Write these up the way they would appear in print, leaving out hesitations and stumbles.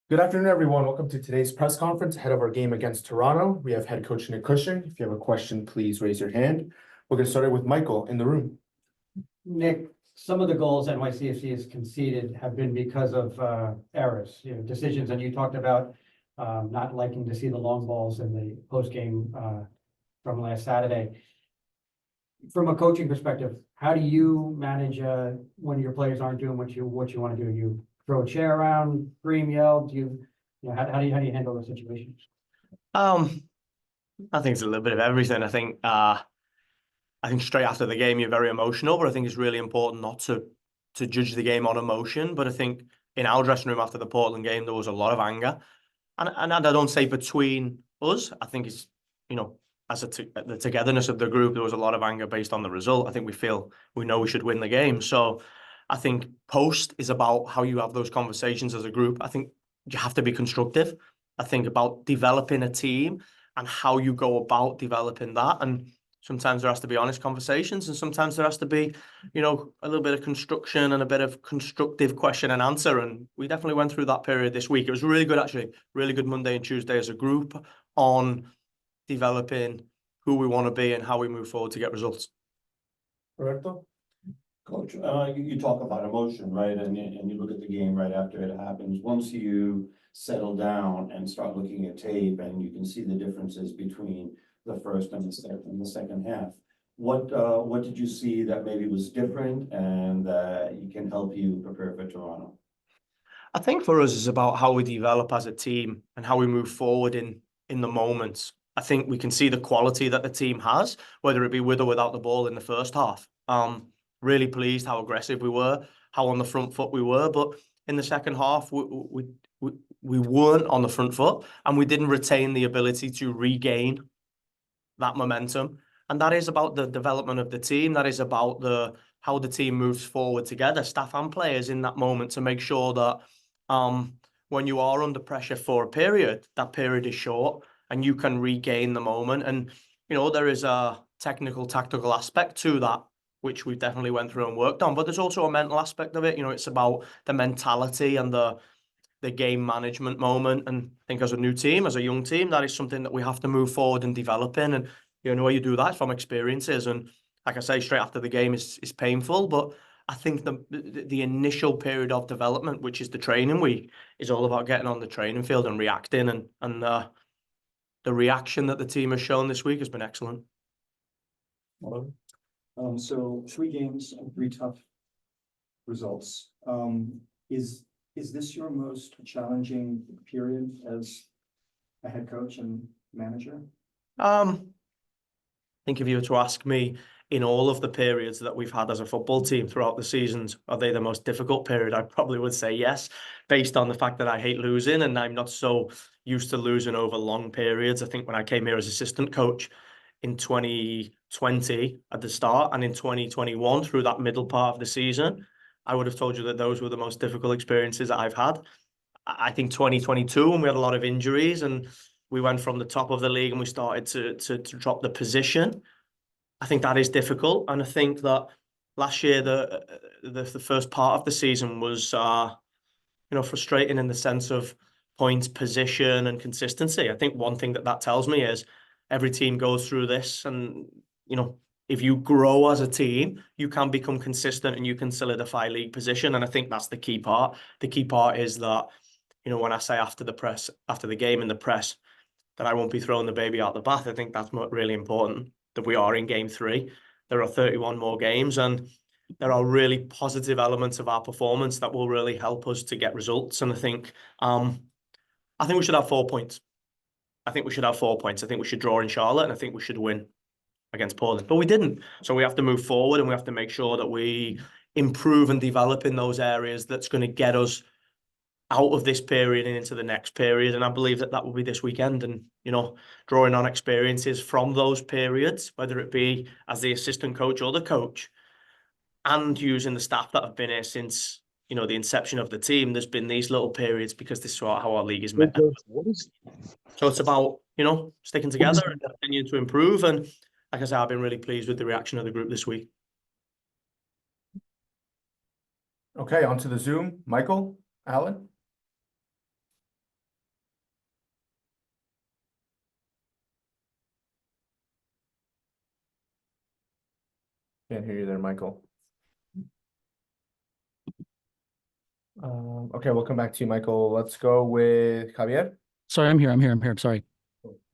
Good afternoon, everyone. Welcome to today's press conference ahead of our game against Toronto. We have head coach Nick Cushing. If you have a question, please raise your hand. We'll get started with Michael in the room. Nick, some of the goals NYCFC has conceded have been because of errors, decisions, and you talked about not liking to see the long balls in the post-game from last Saturday. From a coaching perspective, how do you manage when your players aren't doing what you want to do? You throw a chair around, scream, yell? How do you handle those situations? I think it's a little bit of everything. I think straight after the game you're very emotional, but I think it's really important not to judge the game on emotion. But I think in our dressing room after the Portland game there was a lot of anger, and I don't say between us. I think it's as the togetherness of the group, there was a lot of anger based on the result. I think we know we should win the game. So I think post is about how you have those conversations as a group. I think you have to be constructive. I think about developing a team and how you go about developing that. And sometimes there has to be honest conversations, and sometimes there has to be, a little bit of construction and a bit of constructive question and answer. And we definitely went through that period this week. It was really good, actually. Really good Monday and Tuesday as a group on developing who we want to be and how we move forward to get results. Roberto? Coach, you talk about emotion, right? And you look at the game right after it happens. Once you settle down and start looking at tape and you can see the differences between the first and the second half, what did you see that maybe was different and you can help you prepare for Toronto? I think for us it's about how we develop as a team and how we move forward in the moments. I think we can see the quality that the team has, whether it be with or without the ball in the first half. Really pleased how aggressive we were, how on the front foot we were, but in the second half we weren't on the front foot and we didn't retain the ability to regain that momentum. And that is about the development of the team. That is about how the team moves forward together, staff and players in that moment, to make sure that when you are under pressure for a period, that period is short and you can regain the moment. And, there is a technical, tactical aspect to that, which we definitely went through and worked on. But there's also a mental aspect of it. It's about the mentality and the game management moment. And I think as a new team, as a young team, that is something that we have to move forward and develop in. And the way you do that is from experiences. And like I say, straight after the game is painful, but I think the initial period of development, which is the training week, is all about getting on the training field and reacting. And the reaction that the team has shown this week has been excellent. So 3 games and 3 tough results. Is this your most challenging period as a head coach and manager? I think if you were to ask me, in all of the periods that we've had as a football team throughout the seasons, are they the most difficult period? I probably would say yes, based on the fact that I hate losing and I'm not so used to losing over long periods. I think when I came here as assistant coach in 2020 at the start and in 2021 through that middle part of the season, I would have told you that those were the most difficult experiences that I've had. I think 2022, when we had a lot of injuries and we went from the top of the league and we started to drop the position, I think that is difficult. And I think that last year, the first part of the season was, frustrating in the sense of points, position, and consistency. I think one thing that tells me is every team goes through this, and if you grow as a team, you can become consistent and you can solidify league position. And I think that's the key part. The key part is that, when I say after the game in the press, that I won't be throwing the baby out the bath. I think that's really important, that we are in game 3. There are 31 more games and there are really positive elements of our performance that will really help us to get results. And I think we should have 4 points. I think we should have 4 points. I think we should draw in Charlotte and I think we should win against Portland, but we didn't. So we have to move forward and we have to make sure that we improve and develop in those areas that's going to get us out of this period and into the next period. And I believe that will be this weekend. And, drawing on experiences from those periods, whether it be as the assistant coach or the coach, and using the staff that have been here since, the inception of the team, there's been these little periods because this is how our league is met. So it's about, sticking together and continuing to improve. And like I said, I've been really pleased with the reaction of the group this week. Okay, onto the Zoom. Michael, Alan? you there, Michael. Okay, we'll come back to you, Michael. Let's go with Javier. Sorry, I'm here. I'm sorry.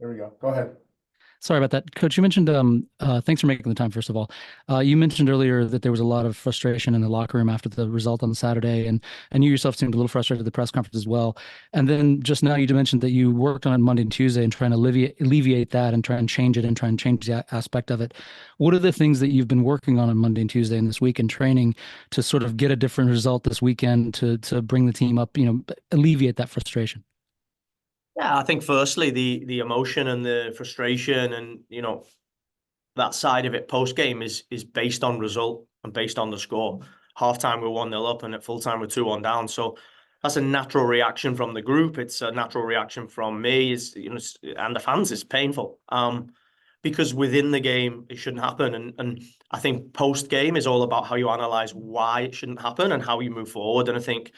There we go. Go ahead. Sorry about that. Coach, you mentioned, thanks for making the time, first of all. You mentioned earlier that there was a lot of frustration in the locker room after the result on Saturday, and you yourself seemed a little frustrated at the press conference as well. And then just now you mentioned that you worked on it Monday and Tuesday and trying to alleviate that and try and change it and try and change that aspect of it. What are the things that you've been working on Monday and Tuesday and this week in training to sort of get a different result this weekend to bring the team up, alleviate that frustration? Yeah, I think firstly the emotion and the frustration and that side of it post game is based on result and based on the score. Halftime we're 1-0 up and at full time we're 2-1 down. So that's a natural reaction from the group. It's a natural reaction from me, and the fans. It's painful. Because within the game it shouldn't happen. And I think post game is all about how you analyze why it shouldn't happen and how you move forward. And I think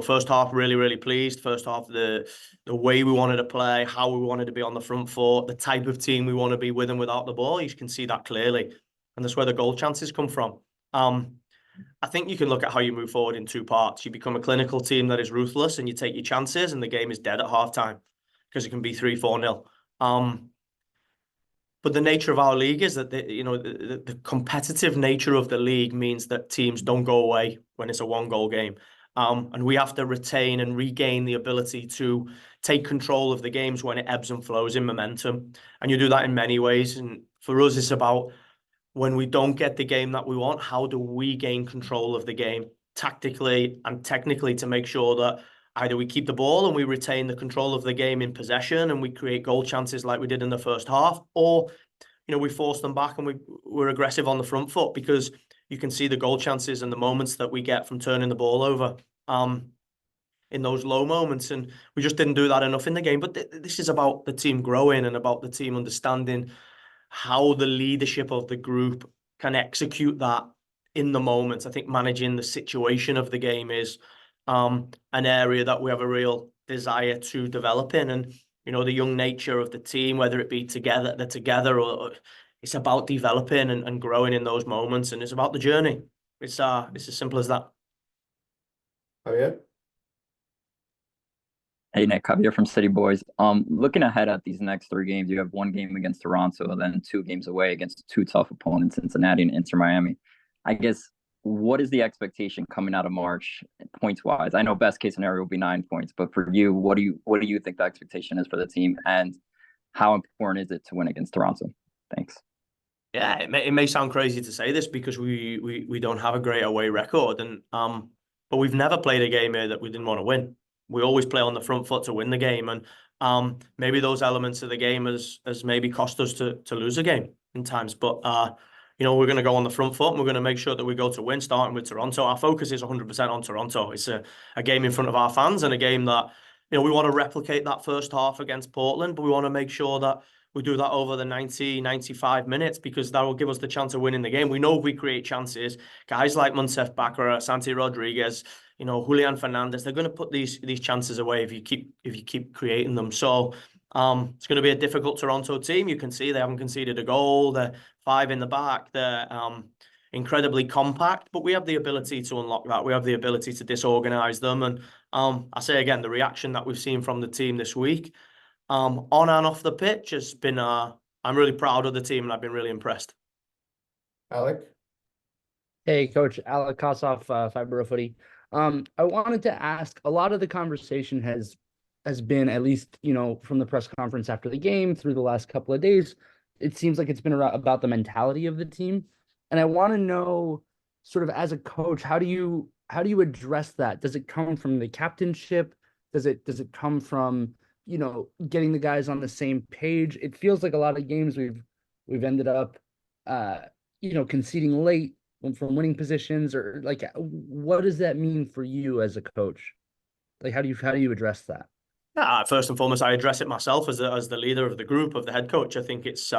first half, really, really pleased. First half, the way we wanted to play, how we wanted to be on the front foot, the type of team we want to be with and without the ball, you can see that clearly. And that's where the goal chances come from. I think you can look at how you move forward in two parts. You become a clinical team that is ruthless and you take your chances and the game is dead at halftime because it can be 3-4-0. But the nature of our league is that the competitive nature of the league means that teams don't go away when it's a one-goal game. And we have to retain and regain the ability to take control of the games when it ebbs and flows in momentum. And you do that in many ways. And for us, it's about when we don't get the game that we want, how do we gain control of the game tactically and technically to make sure that either we keep the ball and we retain the control of the game in possession and we create goal chances like we did in the first half, or we force them back and we're aggressive on the front foot, because you can see the goal chances and the moments that we get from turning the ball over in those low moments. And we just didn't do that enough in the game. But this is about the team growing and about the team understanding how the leadership of the group can execute that in the moments. I think managing the situation of the game is an area that we have a real desire to develop in. And, the young nature of the team, whether it be together or it's about developing and growing in those moments, and it's about the journey. It's as simple as that. Javier? Hey Nick, Javier from City Boys. Looking ahead at these next 3 games, you have 1 game against Toronto and then 2 games away against 2 tough opponents, Cincinnati and Inter Miami. I guess, what is the expectation coming out of March points wise? I know best case scenario will be 9 points, but for you, what do you think the expectation is for the team, and how important is it to win against Toronto? Thanks. Yeah, it may sound crazy to say this because we don't have a great away record, and but we've never played a game here that we didn't want to win. We always play on the front foot to win the game, and maybe those elements of the game has maybe cost us to lose a game in times. But we're going to go on the front foot and we're going to make sure that we go to win, starting with Toronto. Our focus is 100% on Toronto. It's a game in front of our fans and a game that we want to replicate that first half against Portland, but we want to make sure that we do that over the 90, 95 minutes, because that will give us the chance of winning the game. We know if we create chances, guys like Monsef Bakara, Santi Rodriguez, Julian Fernandez, they're going to put these chances away if you keep creating them. So it's going to be a difficult Toronto team. You can see they haven't conceded a goal. They're 5 in the back. They're incredibly compact, but we have the ability to unlock that. We have the ability to disorganize them. And I say again, the reaction that we've seen from the team this week, on and off the pitch, has been, I'm really proud of the team and I've been really impressed. Alec? Hey, Coach, Alec Kossoff, Fibro Footy. I wanted to ask, a lot of the conversation has been, at least, from the press conference after the game through the last couple of days, it seems like it's been about the mentality of the team. And I want to know, sort of as a coach, how do you address that? Does it come from the captainship? Does it come from, getting the guys on the same page? It feels like a lot of games we've ended up, conceding late from winning positions, or like, what does that mean for you as a coach? Like, how do you address that? Yeah, first and foremost, I address it myself as the leader of the group, of the head coach. I think it's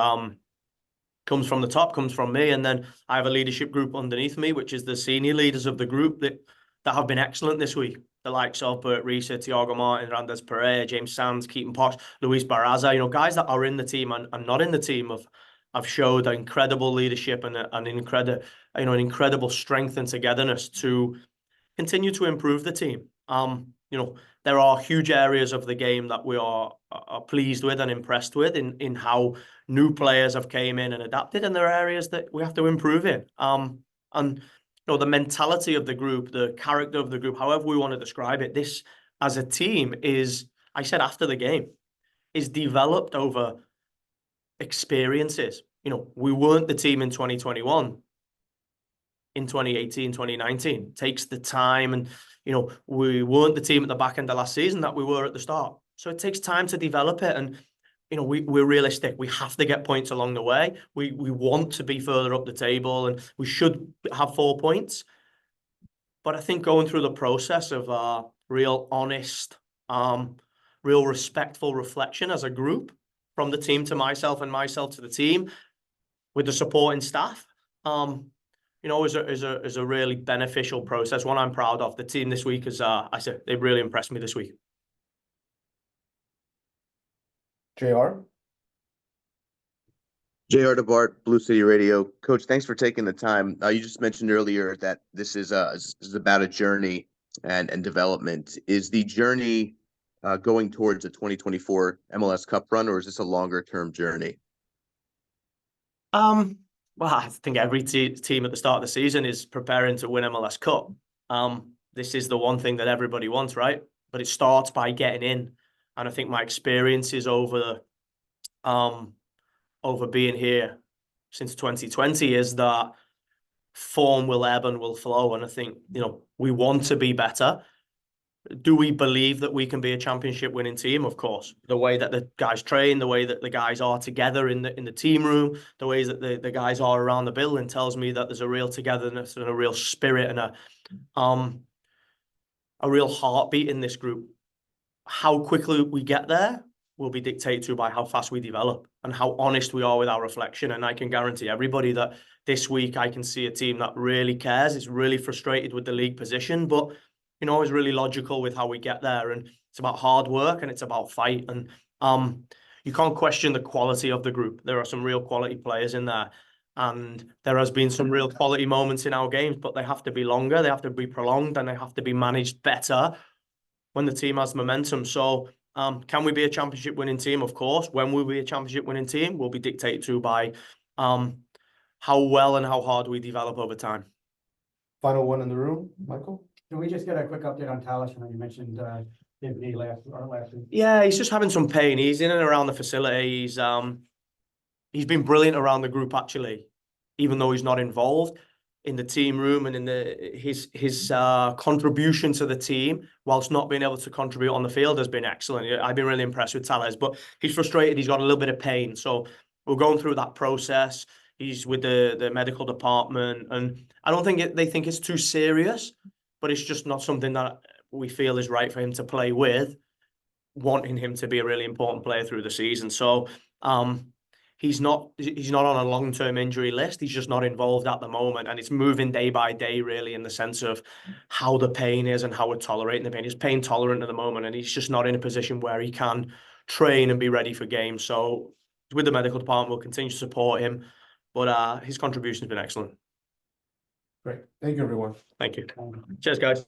comes from the top, comes from me, and then I have a leadership group underneath me, which is the senior leaders of the group that have been excellent this week. The likes of Bert Reese, Thiago Martin, Randes Pereira, James Sands, Keaton Pox, Luis Barraza, guys that are in the team and not in the team have showed incredible leadership and an incredible strength and togetherness to continue to improve the team. There are huge areas of the game that we are pleased with and impressed with in how new players have came in and adapted, and there are areas that we have to improve in. And the mentality of the group, the character of the group, however we want to describe it, this as a team is, I said after the game, is developed over experiences. We weren't the team in 2021. In 2018, 2019, it takes the time, and we weren't the team at the back end of last season that we were at the start. So it takes time to develop it, and we're realistic. We have to get points along the way. We want to be further up the table, and we should have 4 points. But I think going through the process of real honest, real respectful reflection as a group, from the team to myself and myself to the team, with the supporting staff, is a really beneficial process, one I'm proud of. The team this week is, I said, they've really impressed me this week. JR? JR DeBart, Blue City Radio. Coach, thanks for taking the time. You just mentioned earlier that this is about a journey and development. Is the journey going towards a 2024 MLS Cup run, or is this a longer term journey? Well, I think every team at the start of the season is preparing to win MLS Cup. This is the one thing that everybody wants, right? But it starts by getting in. And I think my experiences over being here since 2020 is that form will ebb and will flow. And I think, we want to be better. Do we believe that we can be a championship winning team? Of course. The way that the guys train, the way that the guys are together in the team room, the ways that the guys are around the building tells me that there's a real togetherness and a real spirit and a real heartbeat in this group. How quickly we get there will be dictated to by how fast we develop and how honest we are with our reflection. And I can guarantee everybody that this week I can see a team that really cares. It's really frustrated with the league position, but is really logical with how we get there. And it's about hard work and it's about fight. And you can't question the quality of the group. There are some real quality players in there. And there has been some real quality moments in our games, but they have to be longer, they have to be prolonged, and they have to be managed better when the team has momentum. So can we be a championship winning team? Of course. When we'll be a championship winning team will be dictated to by how well and how hard we develop over time. Final one in the room, Michael? Can we just get a quick update on Talish? I know you mentioned his knee last week. Yeah, he's just having some pain. He's in and around the facility. He's been brilliant around the group, actually, even though he's not involved in the team room and in his contribution to the team, whilst not being able to contribute on the field, has been excellent. I've been really impressed with Talish, but he's frustrated. He's got a little bit of pain. So we're going through that process. He's with the medical department, and I don't think they think it's too serious, but it's just not something that we feel is right for him to play with, wanting him to be a really important player through the season. So he's not on a long-term injury list. He's just not involved at the moment, and it's moving day by day, really, in the sense of how the pain is and how we're tolerating the pain. He's pain tolerant at the moment, and he's just not in a position where he can train and be ready for games. So with the medical department, we'll continue to support him, but his contribution has been excellent. Great. Thank you, everyone. Thank you. Cheers, guys.